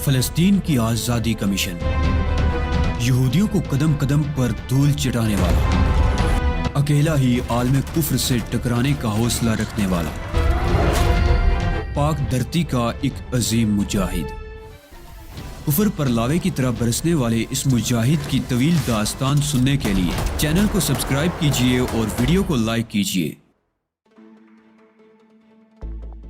فلسطین کی آزادی کا مشن، یہودیوں کو قدم قدم پر دھول چٹانے والا، اکیلا ہی عالم کفر سے ٹکرانے کا حوصلہ رکھنے والا، پاک دھرتی کا ایک عظیم مجاہد، کفر پر لاوے کی طرح برسنے والے اس مجاہد کی طویل داستان سننے کے لیے چینل کو سبسکرائب کیجئے اور ویڈیو کو لائک کیجئے۔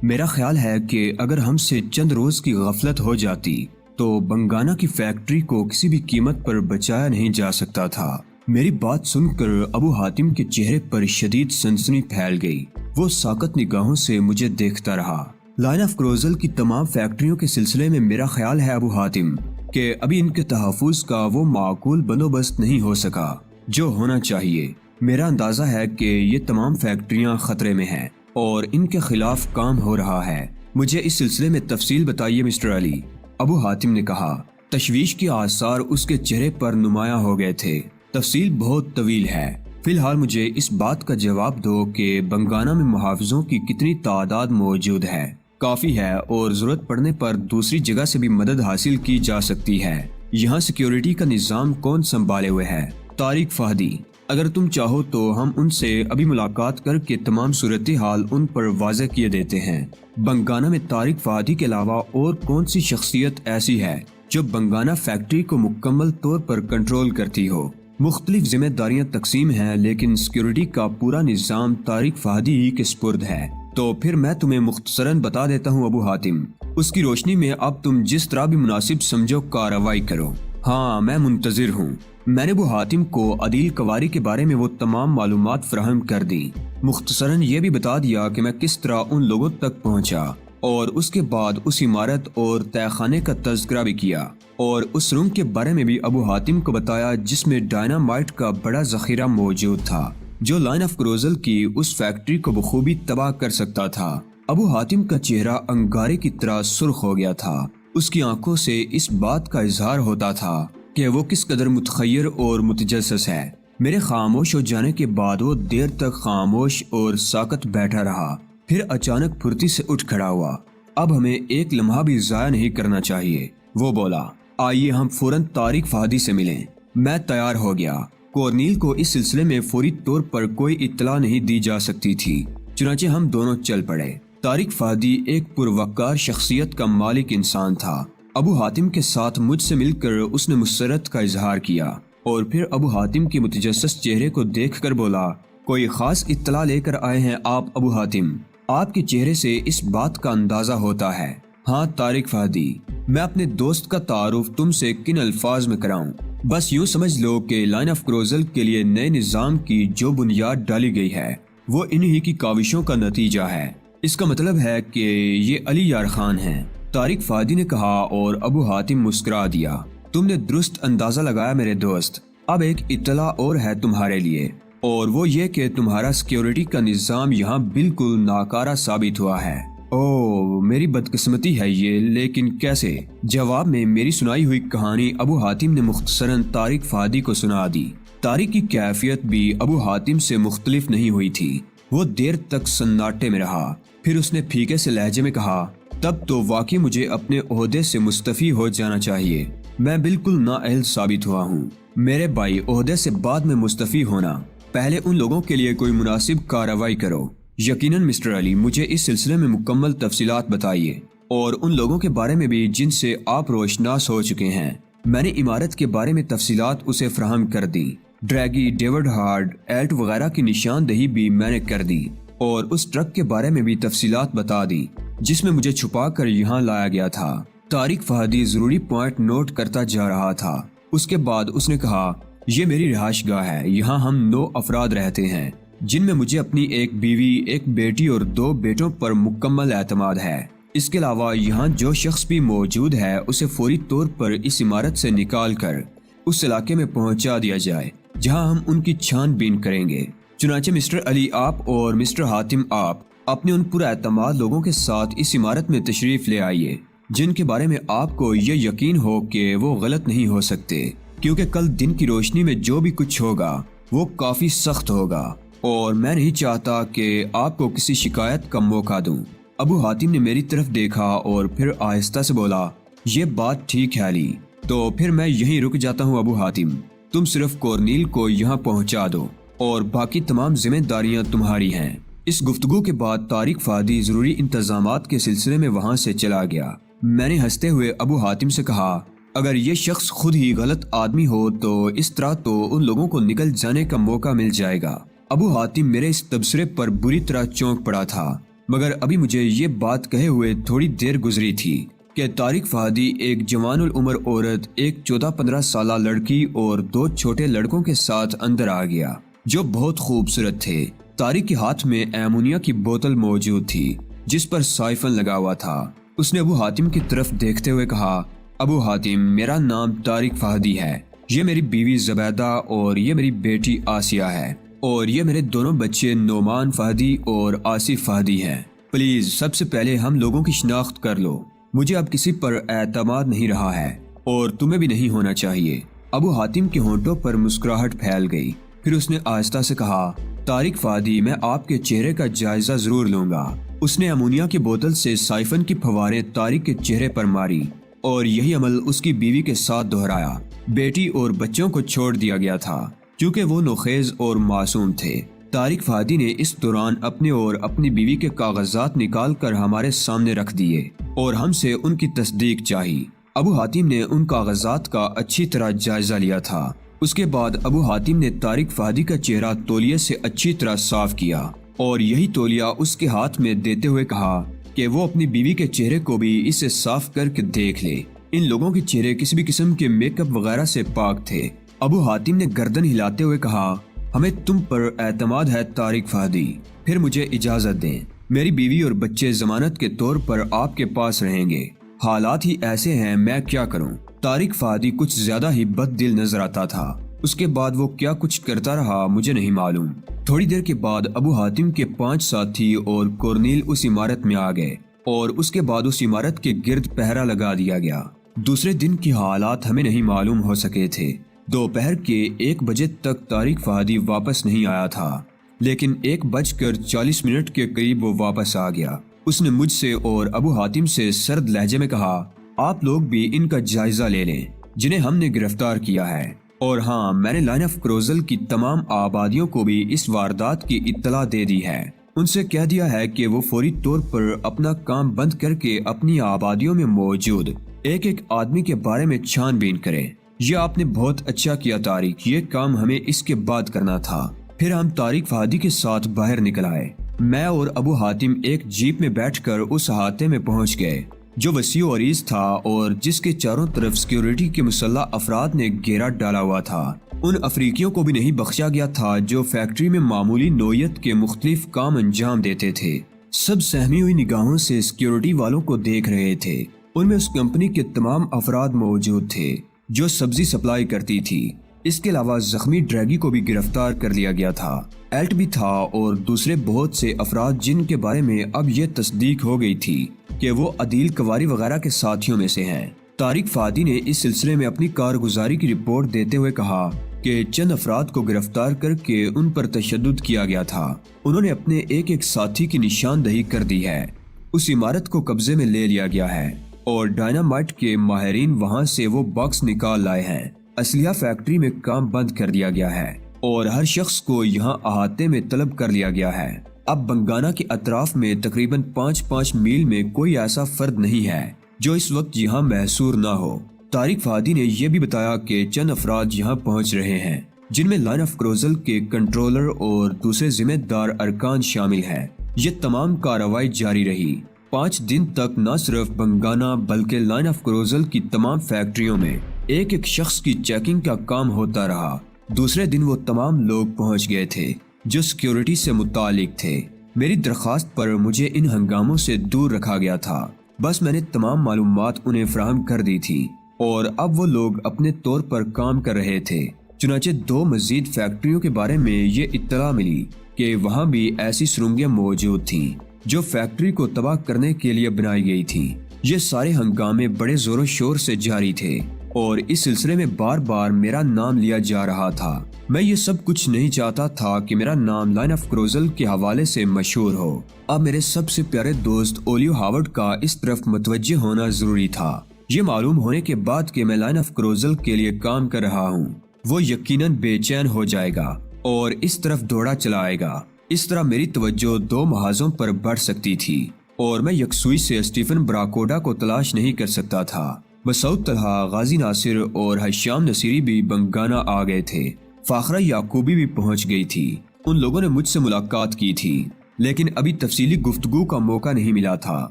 میرا خیال ہے کہ اگر ہم سے چند روز کی غفلت ہو جاتی تو بنگانا کی فیکٹری کو کسی بھی قیمت پر بچایا نہیں جا سکتا تھا۔ میری بات سن کر ابو حاتم کے چہرے پر شدید سنسنی پھیل گئی۔ وہ ساکت نگاہوں سے مجھے دیکھتا رہا۔ لائن آف کروزل کی تمام فیکٹریوں کے سلسلے میں میرا خیال ہے ابو حاتم کہ ابھی ان کے تحفظ کا وہ معقول بندوبست نہیں ہو سکا جو ہونا چاہیے۔ میرا اندازہ ہے کہ یہ تمام فیکٹریاں خطرے میں ہیں اور ان کے خلاف کام ہو رہا ہے۔ مجھے اس سلسلے میں تفصیل بتائیے مسٹر علی، ابو حاتم نے کہا۔ تشویش کے آثار اس کے چہرے پر نمایاں ہو گئے تھے۔ تفصیل بہت طویل ہے، فی الحال مجھے اس بات کا جواب دو کہ بنگانا میں محافظوں کی کتنی تعداد موجود ہے۔ کافی ہے اور ضرورت پڑنے پر دوسری جگہ سے بھی مدد حاصل کی جا سکتی ہے۔ یہاں سیکیورٹی کا نظام کون سنبھالے ہوئے ہے؟ طارق فہدی۔ اگر تم چاہو تو ہم ان سے ابھی ملاقات کر کے تمام صورتحال ان پر واضح کیے دیتے ہیں۔ بنگانا میں طارق فہدی کے علاوہ اور کون سی شخصیت ایسی ہے جو بنگانا فیکٹری کو مکمل طور پر کنٹرول کرتی ہو؟ مختلف ذمہ داریاں تقسیم ہیں لیکن سیکیورٹی کا پورا نظام طارق فہدی ہی کے سپرد ہے۔ تو پھر میں تمہیں مختصراً بتا دیتا ہوں ابو حاتم، اس کی روشنی میں اب تم جس طرح بھی مناسب سمجھو کارروائی کرو۔ ہاں، میں منتظر ہوں۔ میں نے ابو حاتم کو عدیل کواری کے بارے میں وہ تمام معلومات فراہم کر دی۔ مختصراً یہ بھی بتا دیا کہ میں کس طرح ان لوگوں تک پہنچا اور اس کے بعد اس عمارت اور تہہ خانے کا تذکرہ بھی کیا اور اس روم کے بارے میں بھی ابو حاتم کو بتایا جس میں ڈائنامائٹ کا بڑا ذخیرہ موجود تھا جو لائن آف کروزل کی اس فیکٹری کو بخوبی تباہ کر سکتا تھا۔ ابو حاتم کا چہرہ انگارے کی طرح سرخ ہو گیا تھا۔ اس کی آنکھوں سے اس بات کا اظہار ہوتا تھا کہ وہ کس قدر متخیر اور متجسس ہے۔ میرے خاموش ہو جانے کے بعد وہ دیر تک خاموش اور ساکت بیٹھا رہا، پھر اچانک پھرتی سے اٹھ کھڑا ہوا۔ اب ہمیں ایک لمحہ بھی ضائع نہیں کرنا چاہیے، وہ بولا۔ آئیے ہم فوراً طارق فہدی سے ملیں۔ میں تیار ہو گیا۔ کورنیل کو اس سلسلے میں فوری طور پر کوئی اطلاع نہیں دی جا سکتی تھی، چنانچہ ہم دونوں چل پڑے۔ طارق فہدی ایک پروقار شخصیت کا مالک انسان تھا۔ ابو حاتم کے ساتھ مجھ سے مل کر اس نے مسرت کا اظہار کیا اور پھر ابو حاتم کے متجسس چہرے کو دیکھ کر بولا، کوئی خاص اطلاع لے کر آئے ہیں آپ ابو حاتم؟ آپ کے چہرے سے اس بات کا اندازہ ہوتا ہے۔ ہاں طارق فہدی، میں اپنے دوست کا تعارف تم سے کن الفاظ میں کراؤں؟ بس یوں سمجھ لو کہ لائن آف کروزل کے لیے نئے نظام کی جو بنیاد ڈالی گئی ہے وہ انہی کی کاوشوں کا نتیجہ ہے۔ اس کا مطلب ہے کہ یہ علی یار خان ہیں، طارق فہدی نے کہا اور ابو حاتم مسکرا دیا۔ تم نے درست اندازہ لگایا میرے دوست۔ اب ایک اطلاع اور ہے تمہارے لیے اور وہ یہ کہ تمہارا سیکیورٹی کا نظام یہاں بالکل ناکارہ ثابت ہوا ہے۔ اوہ، میری بدقسمتی ہے یہ، لیکن کیسے؟ جواب میں میری سنائی ہوئی کہانی ابو حاتم نے مختصراً طارق فہدی کو سنا دی۔ طارق کی کیفیت بھی ابو حاتم سے مختلف نہیں ہوئی تھی۔ وہ دیر تک سناٹے میں رہا، پھر اس نے پھیکے سے لہجے میں کہا، تب تو واقعی مجھے اپنے عہدے سے مستعفی ہو جانا چاہیے۔ میں بالکل نااہل ثابت ہوا ہوں۔ میرے بھائی، عہدے سے بعد میں مستعفی ہونا، پہلے ان لوگوں کے لیے کوئی مناسب کارروائی کرو۔ یقیناً مسٹر علی، مجھے اس سلسلے میں مکمل تفصیلات بتائیے اور ان لوگوں کے بارے میں بھی جن سے آپ روشناس ہو چکے ہیں۔ میں نے عمارت کے بارے میں تفصیلات اسے فراہم کر دی۔ ڈریگی، ڈیوڈ ہارڈ، ایلٹ وغیرہ کی نشاندہی بھی میں نے کر دی اور اس ٹرک کے بارے میں بھی تفصیلات بتا دی جس میں مجھے چھپا کر یہاں لایا گیا تھا۔ طارق فہدی ضروری پوائنٹ نوٹ کرتا جا رہا تھا۔ اس کے بعد اس نے کہا، یہ میری رہائش گاہ ہے، یہاں ہم 9 افراد رہتے ہیں جن میں مجھے اپنی ایک بیوی، ایک بیٹی اور 2 بیٹوں پر مکمل اعتماد ہے۔ اس کے علاوہ یہاں جو شخص بھی موجود ہے اسے فوری طور پر اس عمارت سے نکال کر اس علاقے میں پہنچا دیا جائے جہاں ہم ان کی چھان بین کریں گے۔ چنانچہ مسٹر علی، آپ اور مسٹر حاتم، آپ اپنے ان پر اعتماد لوگوں کے ساتھ اس عمارت میں تشریف لے آئیے جن کے بارے میں آپ کو یہ یقین ہو کہ وہ غلط نہیں ہو سکتے، کیونکہ کل دن کی روشنی میں جو بھی کچھ ہوگا وہ کافی سخت ہوگا اور میں نہیں چاہتا کہ آپ کو کسی شکایت کا موقع دوں۔ ابو حاتم نے میری طرف دیکھا اور پھر آہستہ سے بولا، یہ بات ٹھیک ہے علی، تو پھر میں یہیں رک جاتا ہوں ابو حاتم، تم صرف کورنیل کو یہاں پہنچا دو اور باقی تمام ذمہ داریاں تمہاری ہیں۔ اس گفتگو کے بعد طارق فہدی ضروری انتظامات کے سلسلے میں وہاں سے چلا گیا۔ میں نے ہنستے ہوئے ابو حاتم سے کہا، اگر یہ شخص خود ہی غلط آدمی ہو تو اس طرح تو ان لوگوں کو نکل جانے کا موقع مل جائے گا۔ ابو حاتم میرے اس تبصرے پر بری طرح چونک پڑا تھا، مگر ابھی مجھے یہ بات کہے ہوئے تھوڑی دیر گزری تھی کہ طارق فہدی ایک جوان العمر عورت، ایک 14-15 سالہ لڑکی اور 2 چھوٹے لڑکوں کے ساتھ اندر آ گیا جو بہت خوبصورت تھے۔ طارق کے ہاتھ میں ایمونیا کی بوتل موجود تھی جس پر سائفن لگا ہوا تھا۔ اس نے ابو حاتم کی طرف دیکھتے ہوئے کہا، ابو حاتم، میرا نام طارق فہدی ہے، یہ میری بیوی زبیدہ اور یہ میری بیٹی آسیہ ہے، اور یہ میرے دونوں بچے نعمان فہدی اور آصف فہدی ہیں۔ پلیز سب سے پہلے ہم لوگوں کی شناخت کر لو، مجھے اب کسی پر اعتماد نہیں رہا ہے اور تمہیں بھی نہیں ہونا چاہیے۔ ابو حاتم کے ہونٹوں پر مسکراہٹ پھیل گئی، پھر اس نے آہستہ سے کہا، طارق فہدی، میں آپ کے چہرے کا جائزہ ضرور لوں گا۔ اس نے امونیا کی بوتل سے سائفن کی پھواریں طارق کے چہرے پر ماری اور یہی عمل اس کی بیوی کے ساتھ دہرایا۔ بیٹی اور بچوں کو چھوڑ دیا گیا تھا کیونکہ وہ نوخیز اور معصوم تھے۔ طارق فہدی نے اس دوران اپنے اور اپنی بیوی کے کاغذات نکال کر ہمارے سامنے رکھ دیے اور ہم سے ان کی تصدیق چاہی۔ ابو حاتم نے ان کاغذات کا اچھی طرح جائزہ لیا تھا۔ اس کے بعد ابو حاتم نے طارق فہدی کا چہرہ تولیے سے اچھی طرح صاف کیا اور یہی تولیہ اس کے ہاتھ میں دیتے ہوئے کہا کہ وہ اپنی بیوی کے چہرے کو بھی اسے صاف کر کے دیکھ لے۔ ان لوگوں کے چہرے کسی بھی قسم کے میک اپ وغیرہ سے پاک تھے۔ ابو حاتم نے گردن ہلاتے ہوئے کہا، ہمیں تم پر اعتماد ہے طارق فہدی، پھر مجھے اجازت دیں، میری بیوی اور بچے ضمانت کے طور پر آپ کے پاس رہیں گے۔ حالات ہی ایسے ہیں، میں کیا کروں؟ طارق فہدی کچھ زیادہ ہی بد دل نظر آتا تھا۔ اس کے بعد وہ کیا کچھ کرتا رہا مجھے نہیں معلوم۔ تھوڑی دیر کے بعد ابو حاتم کے 5 ساتھی اور کورنیل اس عمارت میں آ گئے اور اس کے بعد اس عمارت کے گرد پہرا لگا دیا گیا۔ دوسرے دن کی حالات ہمیں نہیں معلوم ہو سکے تھے۔ دوپہر کے 1 بجے تک طارق فہدی واپس نہیں آیا تھا، لیکن 1:40 کے قریب وہ واپس آ گیا۔ اس نے مجھ سے اور ابو حاتم سے سرد لہجے میں کہا، آپ لوگ بھی ان کا جائزہ لے لیں جنہیں ہم نے گرفتار کیا ہے، اور ہاں، میں نے لائن آف کروزل کی تمام آبادیوں کو بھی اس واردات کی اطلاع دے دی ہے۔ ان سے کہہ دیا ہے کہ وہ فوری طور پر اپنا کام بند کر کے اپنی آبادیوں میں موجود ایک ایک آدمی کے بارے میں چھان بین کریں۔ یہ آپ نے بہت اچھا کیا طارق، یہ کام ہمیں اس کے بعد کرنا تھا۔ پھر ہم طارق فہدی کے ساتھ باہر نکل آئے۔ میں اور ابو حاتم ایک جیپ میں بیٹھ کر اس احاطے میں پہنچ گئے جو وسیع و عریض تھا اور جس کے چاروں طرف سیکیورٹی کے مسلح افراد نے گھیرا ڈالا ہوا تھا۔ ان افریقیوں کو بھی نہیں بخشا گیا تھا جو فیکٹری میں معمولی نوعیت کے مختلف کام انجام دیتے تھے۔ سب سہمی ہوئی نگاہوں سے سیکیورٹی والوں کو دیکھ رہے تھے۔ ان میں اس کمپنی کے تمام افراد موجود تھے جو سبزی سپلائی کرتی تھی۔ اس کے علاوہ زخمی ڈریگی کو بھی گرفتار کر لیا گیا تھا۔ ایلٹ بھی تھا اور دوسرے بہت سے افراد جن کے بارے میں اب یہ تصدیق ہو گئی تھی کہ وہ عدیل کواری وغیرہ کے ساتھیوں میں سے ہیں۔ طارق فہدی نے اس سلسلے میں اپنی کارگزاری کی رپورٹ دیتے ہوئے کہا کہ چند افراد کو گرفتار کر کے ان پر تشدد کیا گیا تھا۔ انہوں نے اپنے ایک ایک ساتھی کی نشاندہی کر دی ہے۔ اس عمارت کو قبضے میں لے لیا گیا ہے اور ڈائنامائٹ کے ماہرین وہاں سے وہ باکس نکال لائے ہیں۔ اسلحہ فیکٹری میں کام بند کر دیا گیا ہے اور ہر شخص کو یہاں احاطے میں طلب کر لیا گیا ہے۔ اب بنگانا کے اطراف میں تقریباً 5 میل میں کوئی ایسا فرد نہیں ہے جو اس وقت یہاں محصور نہ ہو۔ طارق فہدی نے یہ بھی بتایا کہ چند افراد یہاں پہنچ رہے ہیں جن میں لائن آف کروزل کے کنٹرولر اور دوسرے ذمہ دار ارکان شامل ہیں۔ یہ تمام کارروائی جاری رہی۔ 5 دن تک نہ صرف بنگانا بلکہ لائن آف کروزل کی تمام فیکٹریوں میں ایک ایک شخص کی چیکنگ کا کام ہوتا رہا۔ دوسرے دن وہ تمام لوگ پہنچ گئے تھے جو سیکیورٹی سے متعلق تھے۔ میری درخواست پر مجھے ان ہنگاموں سے دور رکھا گیا تھا، بس میں نے تمام معلومات انہیں فراہم کر دی تھی اور اب وہ لوگ اپنے طور پر کام کر رہے تھے۔ چنانچہ 2 مزید فیکٹریوں کے بارے میں یہ اطلاع ملی کہ وہاں بھی ایسی سرنگیں موجود تھیں جو فیکٹری کو تباہ کرنے کے لیے بنائی گئی تھی۔ یہ سارے ہنگامے بڑے زور و شور سے جاری تھے اور اس سلسلے میں بار بار میرا نام لیا جا رہا تھا۔ میں یہ سب کچھ نہیں چاہتا تھا کہ میرا نام لائن آف کروزل کے حوالے سے مشہور ہو۔ اب میرے سب سے پیارے دوست اولیو ہاورڈ کا اس طرف متوجہ ہونا ضروری تھا۔ یہ معلوم ہونے کے بعد کہ میں لائن آف کروزل کے لیے کام کر رہا ہوں، وہ یقیناً بے چین ہو جائے گا اور اس طرف دوڑا چلا آئے گا۔ اس طرح میری توجہ 2 محاذوں پر بڑھ سکتی تھی اور میں یکسوئی سے اسٹیفن براکوڈا کو تلاش نہیں کر سکتا تھا۔ مسعود طلحہ، غازی ناصر اور حشام نصیری بھی بنگانا آ گئے تھے۔ فاخرہ یعقوبی بھی پہنچ گئی تھی۔ ان لوگوں نے مجھ سے ملاقات کی تھی، لیکن ابھی تفصیلی گفتگو کا موقع نہیں ملا تھا۔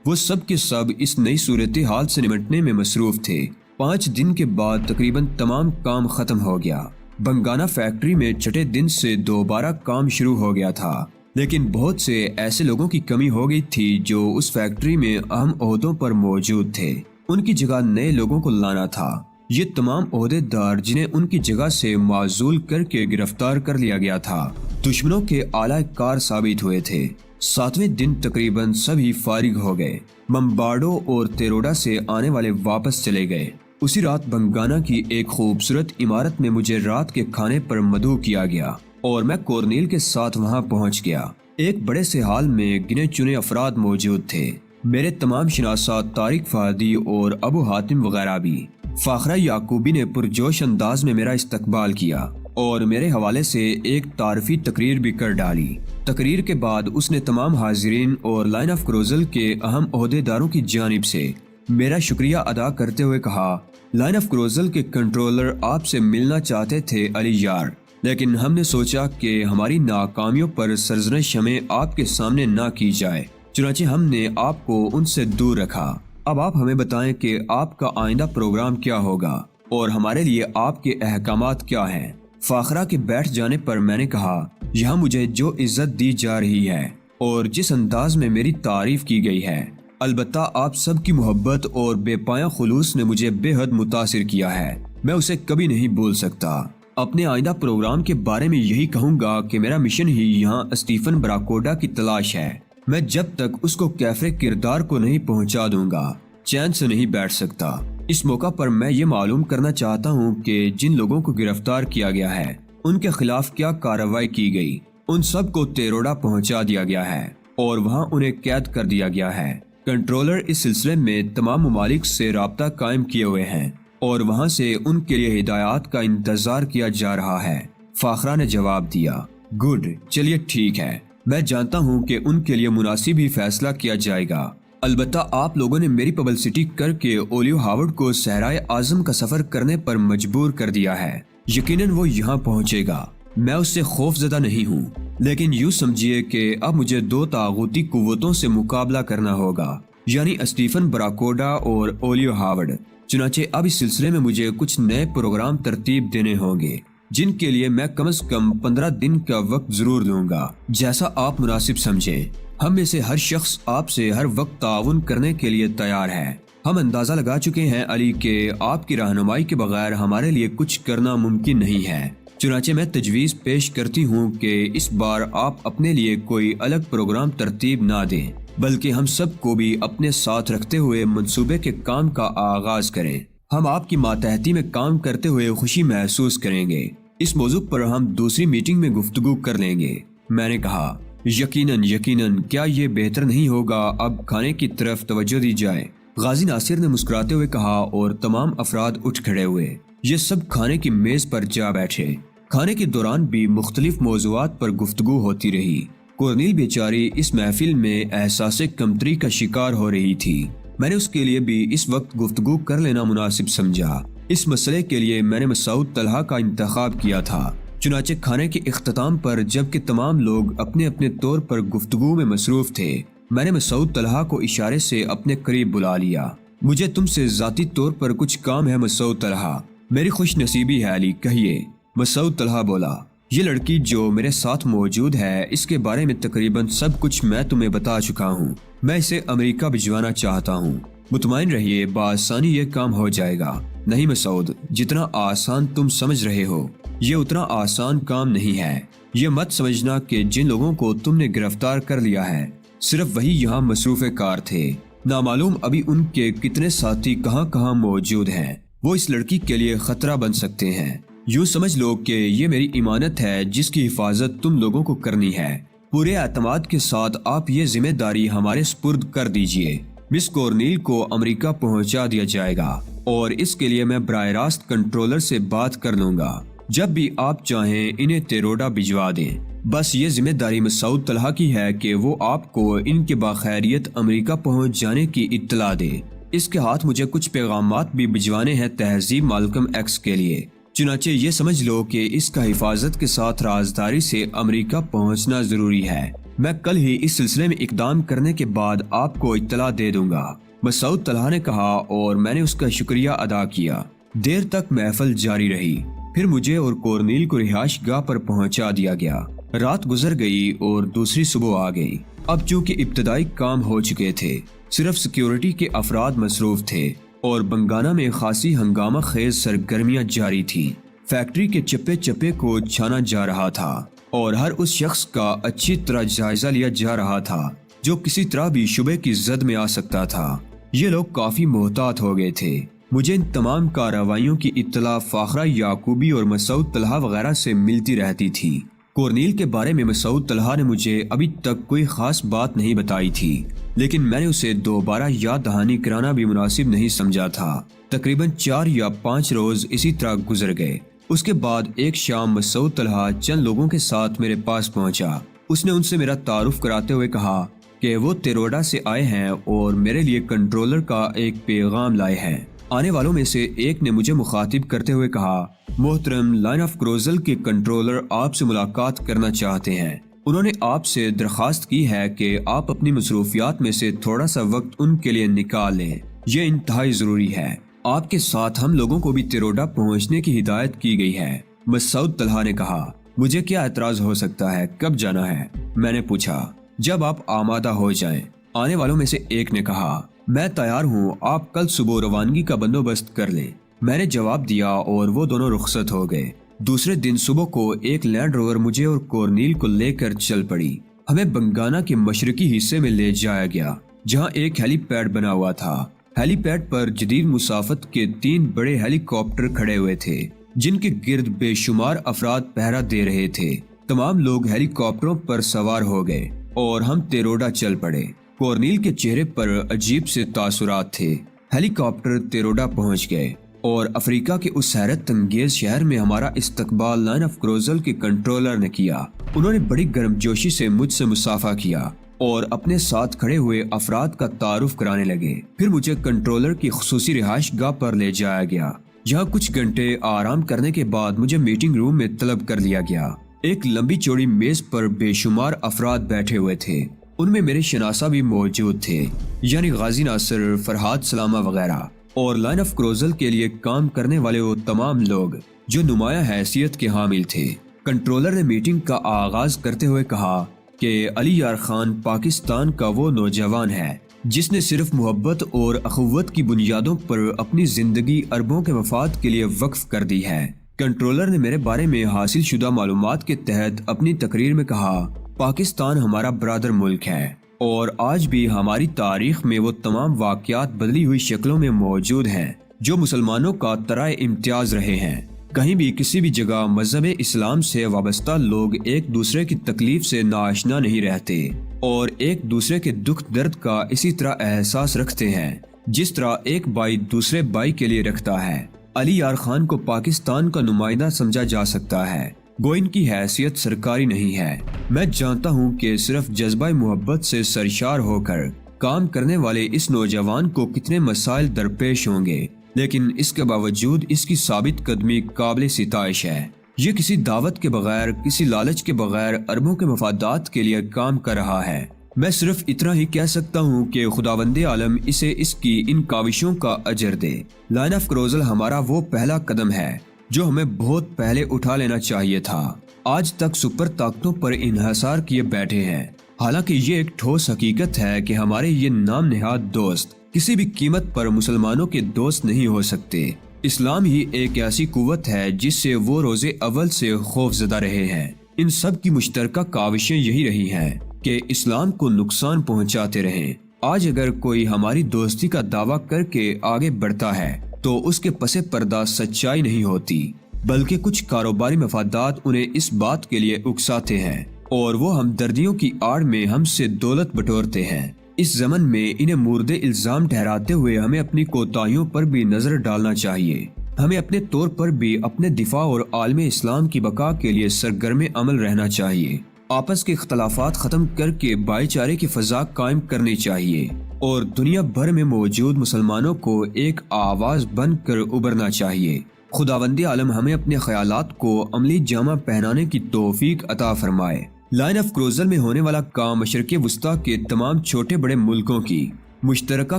وہ سب کے سب اس نئی صورتحال سے نمٹنے میں مصروف تھے۔ 5 دن کے بعد تقریباً تمام کام ختم ہو گیا۔ بنگانا فیکٹری میں چھٹے دن سے دوبارہ کام شروع ہو گیا تھا، لیکن بہت سے ایسے لوگوں کی کمی ہو گئی تھی جو اس فیکٹری میں اہم عہدوں پر موجود تھے۔ ان کی جگہ نئے لوگوں کو لانا تھا۔ یہ تمام عہدے دار جنہیں ان کی جگہ سے معزول کر کے گرفتار کر لیا گیا تھا، دشمنوں کے اعلی کار ثابت ہوئے تھے۔ 7ویں دن تقریباً سبھی فارغ ہو گئے۔ ممبارڈو اور تیروڈا سے آنے والے واپس چلے گئے۔ اسی رات بنگانا کی ایک خوبصورت عمارت میں مجھے رات کے کھانے پر مدعو کیا گیا اور میں کورنیل کے ساتھ وہاں پہنچ گیا۔ ایک بڑے سے ہال میں گنے چنے افراد موجود تھے، میرے تمام شناسا طارق فہدی اور ابو حاتم وغیرہ بھی۔ فاخرہ یعقوبی نے پرجوش انداز میں میرا استقبال کیا اور میرے حوالے سے ایک تعارفی تقریر بھی کر ڈالی۔ تقریر کے بعد اس نے تمام حاضرین اور لائن آف کروزل کے اہم عہدے داروں کی جانب سے میرا شکریہ ادا کرتے ہوئے کہا، لائن آف کروزل کے کنٹرولر آپ سے ملنا چاہتے تھے علی یار، لیکن ہم نے سوچا کہ ہماری ناکامیوں پر سرزنش ہمیں آپ کے سامنے نہ کی جائے، چنانچہ ہم نے آپ کو ان سے دور رکھا۔ اب آپ ہمیں بتائیں کہ آپ کا آئندہ پروگرام کیا ہوگا اور ہمارے لیے آپ کے احکامات کیا ہیں۔ فاخرہ کے بیٹھ جانے پر میں نے کہا، یہاں مجھے جو عزت دی جا رہی ہے اور جس انداز میں میری تعریف کی گئی ہے، البتہ آپ سب کی محبت اور بے پایہ خلوص نے مجھے بے حد متاثر کیا ہے، میں اسے کبھی نہیں بھول سکتا۔ اپنے آئندہ پروگرام کے بارے میں یہی کہوں گا کہ میرا مشن ہی یہاں اسٹیفن براکوڈا کی تلاش ہے۔ میں جب تک اس کو کیفر کردار کو نہیں پہنچا دوں گا چین سے نہیں بیٹھ سکتا۔ اس موقع پر میں یہ معلوم کرنا چاہتا ہوں کہ جن لوگوں کو گرفتار کیا گیا ہے ان کے خلاف کیا کارروائی کی گئی۔ ان سب کو تیروڈا پہنچا دیا گیا ہے اور وہاں انہیں قید کر دیا گیا ہے۔ کنٹرولر اس سلسلے میں تمام ممالک سے رابطہ قائم کیے ہوئے ہیں اور وہاں سے ان کے لیے ہدایات کا انتظار کیا جا رہا ہے۔ فاخرہ نے جواب دیا، گڈ، چلیے ٹھیک ہے، میں جانتا ہوں کہ ان کے لیے مناسب ہی فیصلہ کیا جائے گا۔ البتہ آپ لوگوں نے میری پبلسٹی کر کے اولیو ہاورڈ کو صحرائے اعظم کا سفر کرنے پر مجبور کر دیا ہے۔ یقیناً وہ یہاں پہنچے گا، میں اس سے خوف زدہ نہیں ہوں، لیکن یوں سمجھیے کہ اب مجھے 2 طاغوتی قوتوں سے مقابلہ کرنا ہوگا، یعنی اسٹیفن براکوڈا اور اولیو ہاورڈ۔ چنانچہ اب اس سلسلے میں مجھے کچھ نئے پروگرام ترتیب دینے ہوں گے جن کے لیے میں کم از کم 15 دن کا وقت ضرور دوں گا، جیسا آپ مناسب سمجھیں۔ ہم میں سے ہر شخص آپ سے ہر وقت تعاون کرنے کے لیے تیار ہے۔ ہم اندازہ لگا چکے ہیں علی کہ آپ کی رہنمائی کے بغیر ہمارے لیے کچھ کرنا ممکن نہیں ہے، چنانچہ میں تجویز پیش کرتی ہوں کہ اس بار آپ اپنے لیے کوئی الگ پروگرام ترتیب نہ دیں، بلکہ ہم سب کو بھی اپنے ساتھ رکھتے ہوئے منصوبے کے کام کا آغاز کریں۔ ہم آپ کی ماتحتی میں کام کرتے ہوئے خوشی محسوس کریں گے۔ اس موضوع پر ہم دوسری میٹنگ میں گفتگو کر لیں گے۔ میں نے کہا، یقیناً کیا یہ بہتر نہیں ہوگا اب کھانے کی طرف توجہ دی جائے؟ غازی ناصر نے مسکراتے ہوئے کہا اور تمام افراد اٹھ کھڑے ہوئے۔ یہ سب کھانے کی میز پر جا بیٹھے۔ کھانے کے دوران بھی مختلف موضوعات پر گفتگو ہوتی رہی۔ کورنیل بیچاری اس محفل میں احساس کمتری کا شکار ہو رہی تھی۔ میں نے اس کے لیے بھی اس وقت گفتگو کر لینا مناسب سمجھا۔ اس مسئلے کے لیے میں نے مسعود طلحہ کا انتخاب کیا تھا۔ چنانچہ کھانے کے اختتام پر جبکہ تمام لوگ اپنے اپنے طور پر گفتگو میں مصروف تھے، میں نے مسعود طلحہ کو اشارے سے اپنے قریب بلا لیا۔ مجھے تم سے ذاتی طور پر کچھ کام ہے مسعود طلحہ۔ میری خوش نصیبی ہے علی، کہیے۔ مسعود طلحہ بولا، یہ لڑکی جو میرے ساتھ موجود ہے اس کے بارے میں تقریباً سب کچھ میں تمہیں بتا چکا ہوں۔ میں اسے امریکہ بھجوانا چاہتا ہوں۔ مطمئن رہیے بآسانی یہ کام ہو جائے گا۔ نہیں مسعود، جتنا آسان تم سمجھ رہے ہو یہ اتنا آسان کام نہیں ہے۔ یہ مت سمجھنا کہ جن لوگوں کو تم نے گرفتار کر لیا ہے صرف وہی یہاں مصروف کار تھے۔ نامعلوم ابھی ان کے کتنے ساتھی کہاں کہاں موجود ہیں، وہ اس لڑکی کے لیے خطرہ بن سکتے ہیں۔ یوں سمجھ لو کہ یہ میری امانت ہے جس کی حفاظت تم لوگوں کو کرنی ہے۔ پورے اعتماد کے ساتھ آپ یہ ذمہ داری ہمارے سپرد کر دیجئے۔ مس کورنیل کو امریکہ پہنچا دیا جائے گا اور اس کے لیے میں براہ راست کنٹرولر سے بات کر لوں گا۔ جب بھی آپ چاہیں انہیں ٹیروڈا بھجوا دیں۔ بس یہ ذمہ داری مسعود طلحہ کی ہے کہ وہ آپ کو ان کے باخیریت امریکہ پہنچ جانے کی اطلاع دے۔ اس کے ہاتھ مجھے کچھ پیغامات بھی بھجوانے ہیں تہذیب مالکم ایکس کے لیے۔ چنانچہ یہ سمجھ لو کہ اس کا حفاظت کے ساتھ رازداری سے امریکہ پہنچنا ضروری ہے۔ میں کل ہی اس سلسلے میں اقدام کرنے کے بعد آپ کو اطلاع دے دوں گا، مسعود طلحہ نے کہا، اور میں نے اس کا شکریہ ادا کیا۔ دیر تک محفل جاری رہی، پھر مجھے اور کورنیل کو رہائش گاہ پر پہنچا دیا گیا۔ رات گزر گئی اور دوسری صبح آ گئی۔ اب چونکہ ابتدائی کام ہو چکے تھے، صرف سیکیورٹی کے افراد مصروف تھے اور بنگانا میں خاصی ہنگامہ خیز سرگرمیاں جاری تھیں۔ فیکٹری کے چپے چپے کو چھانا جا رہا تھا اور ہر اس شخص کا اچھی طرح جائزہ لیا جا رہا تھا جو کسی طرح بھی شبے کی زد میں آ سکتا تھا۔ یہ لوگ کافی محتاط ہو گئے تھے۔ مجھے ان تمام کارروائیوں کی اطلاع فاخرہ یعقوبی اور مسعود طلحہ وغیرہ سے ملتی رہتی تھی۔ کورنیل کے بارے میں مسعود طلحہ نے مجھے ابھی تک کوئی خاص بات نہیں بتائی تھی، لیکن میں نے اسے دوبارہ یاد دہانی کرانا بھی مناسب نہیں سمجھا تھا۔ تقریباً 4 یا 5 روز اسی طرح گزر گئے۔ اس کے بعد ایک شام مسعود طلحہ چند لوگوں کے ساتھ میرے پاس پہنچا۔ اس نے ان سے میرا تعارف کراتے ہوئے کہا کہ وہ ٹیروڈا سے آئے ہیں اور میرے لیے کنٹرولر کا ایک پیغام لائے ہیں۔ آنے والوں میں سے ایک نے مجھے مخاطب کرتے ہوئے کہا، محترم لائن آف کروزل کے کنٹرولر آپ سے ملاقات کرنا چاہتے ہیں۔ انہوں نے آپ سے درخواست کی ہے کہ آپ اپنی مصروفیات میں سے تھوڑا سا وقت ان کے لیے نکال لیں۔ یہ انتہائی ضروری ہے۔ آپ کے ساتھ ہم لوگوں کو بھی ٹیروڈا پہنچنے کی ہدایت کی گئی ہے۔ مسعود طلحہ نے کہا، مجھے کیا اعتراض ہو سکتا ہے؟ کب جانا ہے؟ میں نے پوچھا۔ جب آپ آمادہ ہو جائیں۔ آنے والوں میں سے ایک نے کہا، میں تیار ہوں، آپ کل صبح روانگی کا بندوبست کر لیں۔ میں نے جواب دیا اور وہ دونوں رخصت ہو گئے۔ دوسرے دن صبح کو ایک لینڈ روور مجھے اور کورنیل کو لے کر چل پڑی۔ ہمیں بنگانا کے مشرقی حصے میں لے جایا گیا، جہاں ایک ہیلی پیڈ بنا ہوا تھا۔ ہیلی پیڈ پر جدید مسافت کے 3 بڑے ہیلی کاپٹر کھڑے ہوئے تھے، جن کے گرد بے شمار افراد پہرا دے رہے تھے۔ تمام لوگ ہیلی کاپٹروں پر سوار ہو گئے اور ہم ٹیروڈا چل پڑے۔ کورنیل کے چہرے پر عجیب سے تاثرات تھے۔ ہیلی کاپٹر ٹیروڈا پہنچ گئے اور افریقہ کے اس حیرت انگیز شہر میں ہمارا استقبال لائن آف کروزل کے کنٹرولر نے کیا۔ انہوں نے بڑی گرم جوشی سے مجھ سے مصافحہ کیا اور اپنے ساتھ کھڑے ہوئے افراد کا تعارف کرانے لگے۔ پھر مجھے کنٹرولر کی خصوصی رہائش گاہ پر لے جایا گیا، جہاں کچھ گھنٹے آرام کرنے کے بعد مجھے میٹنگ روم میں طلب کر لیا گیا۔ ایک لمبی چوڑی میز پر بے شمار افراد بیٹھے ہوئے تھے۔ ان میں میرے شناسہ بھی موجود تھے، یعنی غازی ناصر، فرحاد سلامہ وغیرہ، اور لائن آف کروزل کے لیے کام کرنے والے وہ تمام لوگ جو نمایاں حیثیت کے حامل تھے۔ کنٹرولر نے میٹنگ کا آغاز کرتے ہوئے کہا کہ علی یار خان پاکستان کا وہ نوجوان ہے جس نے صرف محبت اور اخوت کی بنیادوں پر اپنی زندگی اربوں کے مفاد کے لیے وقف کر دی ہے۔ کنٹرولر نے میرے بارے میں حاصل شدہ معلومات کے تحت اپنی تقریر میں کہا، پاکستان ہمارا برادر ملک ہے اور آج بھی ہماری تاریخ میں وہ تمام واقعات بدلی ہوئی شکلوں میں موجود ہیں جو مسلمانوں کا ترائے امتیاز رہے ہیں۔ کہیں بھی کسی بھی جگہ مذہب اسلام سے وابستہ لوگ ایک دوسرے کی تکلیف سے ناآشنا نہیں رہتے اور ایک دوسرے کے دکھ درد کا اسی طرح احساس رکھتے ہیں جس طرح ایک بھائی دوسرے بھائی کے لیے رکھتا ہے۔ علی یار خان کو پاکستان کا نمائندہ سمجھا جا سکتا ہے، گو ان کی حیثیت سرکاری نہیں ہے۔ میں جانتا ہوں کہ صرف جذبہ محبت سے سرشار ہو کر کام کرنے والے اس نوجوان کو کتنے مسائل درپیش ہوں گے، لیکن اس کے باوجود اس کی ثابت قدمی قابل ستائش ہے۔ یہ کسی دعوت کے بغیر، کسی لالچ کے بغیر اربوں کے مفادات کے لیے کام کر رہا ہے۔ میں صرف اتنا ہی کہہ سکتا ہوں کہ خداوند عالم اسے اس کی ان کاوشوں کا اجر دے۔ لائن آف کروزل ہمارا وہ پہلا قدم ہے جو ہمیں بہت پہلے اٹھا لینا چاہیے تھا۔ آج تک سپر طاقتوں پر انحصار کیے بیٹھے ہیں، حالانکہ یہ ایک ٹھوس حقیقت ہے کہ ہمارے یہ نام نہاد دوست کسی بھی قیمت پر مسلمانوں کے دوست نہیں ہو سکتے۔ اسلام ہی ایک ایسی قوت ہے جس سے وہ روز اول سے خوف زدہ رہے ہیں۔ ان سب کی مشترکہ کاوشیں یہی رہی ہیں کہ اسلام کو نقصان پہنچاتے رہیں۔ آج اگر کوئی ہماری دوستی کا دعویٰ کر کے آگے بڑھتا ہے تو اس کے پس پردہ سچائی نہیں ہوتی، بلکہ کچھ کاروباری مفادات انہیں اس بات کے لیے اکساتے ہیں اور وہ ہمدردیوں کی آڑ میں ہم سے دولت بٹورتے ہیں۔ اس زمن میں انہیں مورد الزام ٹھہراتے ہوئے ہمیں اپنی کوتاہیوں پر بھی نظر ڈالنا چاہیے۔ ہمیں اپنے طور پر بھی اپنے دفاع اور عالم اسلام کی بقا کے لیے سرگرم عمل رہنا چاہیے۔ آپس کے اختلافات ختم کر کے بھائی چارے کی فضا قائم کرنی چاہیے اور دنیا بھر میں موجود مسلمانوں کو ایک آواز بن کر ابھرنا چاہیے۔ خداوند عالم ہمیں اپنے خیالات کو عملی جامہ پہنانے کی توفیق عطا فرمائے۔ لائن آف کروزل میں ہونے والا کام مشرق وسطیٰ کے تمام چھوٹے بڑے ملکوں کی مشترکہ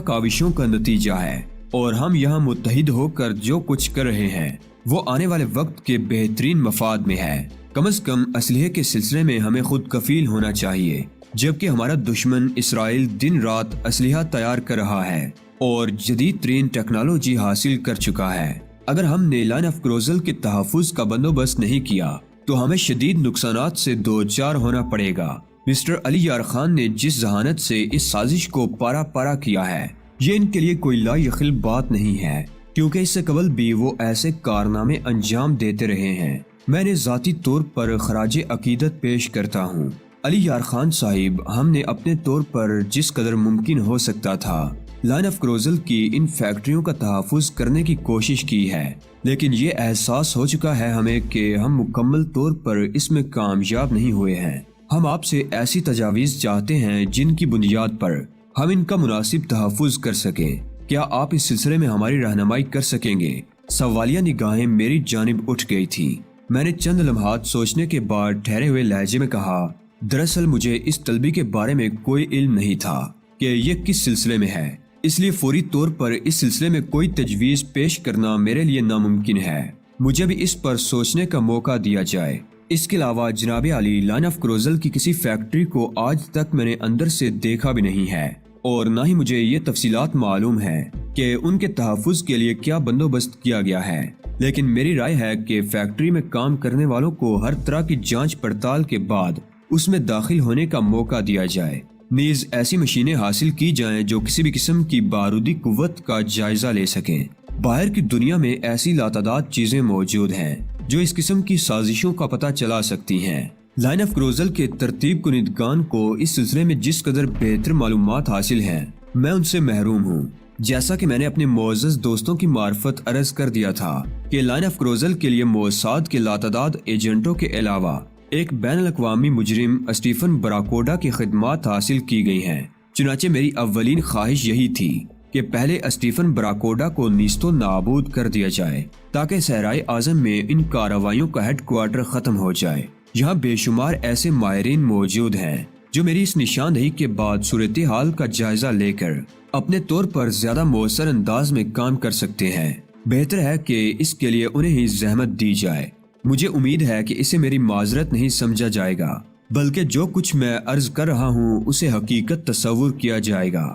کاوشوں کا نتیجہ ہے، اور ہم یہاں متحد ہو کر جو کچھ کر رہے ہیں وہ آنے والے وقت کے بہترین مفاد میں ہے۔ کم از کم اسلحے کے سلسلے میں ہمیں خود کفیل ہونا چاہیے، جبکہ ہمارا دشمن اسرائیل دن رات اسلحہ تیار کر رہا ہے اور جدید ترین ٹیکنالوجی حاصل کر چکا ہے۔ اگر ہم نے لائن آف کروزل کے تحفظ کا بندوبست نہیں کیا تو ہمیں شدید نقصانات سے دوچار ہونا پڑے گا۔ مسٹر علی یار خان نے جس ذہانت سے اس سازش کو پارا پارا کیا ہے، یہ ان کے لیے کوئی لا یخل بات نہیں ہے، کیونکہ اس سے قبل بھی وہ ایسے کارنامے انجام دیتے رہے ہیں۔ میں نے ذاتی طور پر خراج عقیدت پیش کرتا ہوں۔ علی یار خان صاحب، ہم نے اپنے طور پر جس قدر ممکن ہو سکتا تھا لائن آف کروزل کی ان فیکٹریوں کا تحفظ کرنے کی کوشش کی ہے، لیکن یہ احساس ہو چکا ہے ہمیں کہ ہم مکمل طور پر اس میں کامیاب نہیں ہوئے ہیں۔ ہم آپ سے ایسی تجاویز چاہتے ہیں جن کی بنیاد پر ہم ان کا مناسب تحفظ کر سکیں۔ کیا آپ اس سلسلے میں ہماری رہنمائی کر سکیں گے؟ سوالیہ نگاہیں میری جانب اٹھ گئی تھی۔ میں نے چند لمحات سوچنے کے بعد ٹھہرے ہوئے لہجے میں کہا، دراصل مجھے اس طلبی کے بارے میں کوئی علم نہیں تھا کہ یہ کس سلسلے میں ہے، اس لیے فوری طور پر اس سلسلے میں کوئی تجویز پیش کرنا میرے لیے ناممکن ہے۔ مجھے بھی اس پر سوچنے کا موقع دیا جائے۔ اس کے علاوہ جناب علی، لائن آف کروزل کی کسی فیکٹری کو آج تک میں نے اندر سے دیکھا بھی نہیں ہے، اور نہ ہی مجھے یہ تفصیلات معلوم ہے کہ ان کے تحفظ کے لیے کیا بندوبست کیا گیا ہے، لیکن میری رائے ہے کہ فیکٹری میں کام کرنے والوں کو ہر طرح کی جانچ پڑتال کے بعد اس میں داخل ہونے کا موقع دیا جائے۔ نیز ایسی مشینیں حاصل کی جائیں جو کسی بھی قسم کی بارودی قوت کا جائزہ لے سکیں۔ باہر کی دنیا میں ایسی لاتعداد چیزیں موجود ہیں جو اس قسم کی سازشوں کا پتہ چلا سکتی ہیں۔ لائن آف کروزل کے ترتیب کنندگان کو اس سلسلے میں جس قدر بہتر معلومات حاصل ہیں، میں ان سے محروم ہوں۔ جیسا کہ میں نے اپنے معزز دوستوں کی معرفت عرض کر دیا تھا کہ لائن آف کروزل کے لیے موساد کے لاتعداد ایجنٹوں کے علاوہ ایک بین الاقوامی مجرم اسٹیفن براکوڈا کی خدمات حاصل کی گئی ہیں۔ چنانچہ میری اولین خواہش یہی تھی کہ پہلے اسٹیفن براکوڈا کو نیست و نابود کر دیا جائے تاکہ صحرائے اعظم میں ان کارروائیوں کا ہیڈ کوارٹر ختم ہو جائے۔ یہاں بے شمار ایسے ماہرین موجود ہیں جو میری اس نشاندہی کے بعد صورتحال کا جائزہ لے کر اپنے طور پر زیادہ مؤثر انداز میں کام کر سکتے ہیں۔ بہتر ہے کہ اس کے لیے انہیں ہی زحمت دی جائے۔ مجھے امید ہے کہ اسے میری معذرت نہیں سمجھا جائے گا، بلکہ جو کچھ میں عرض کر رہا ہوں اسے حقیقت تصور کیا جائے گا۔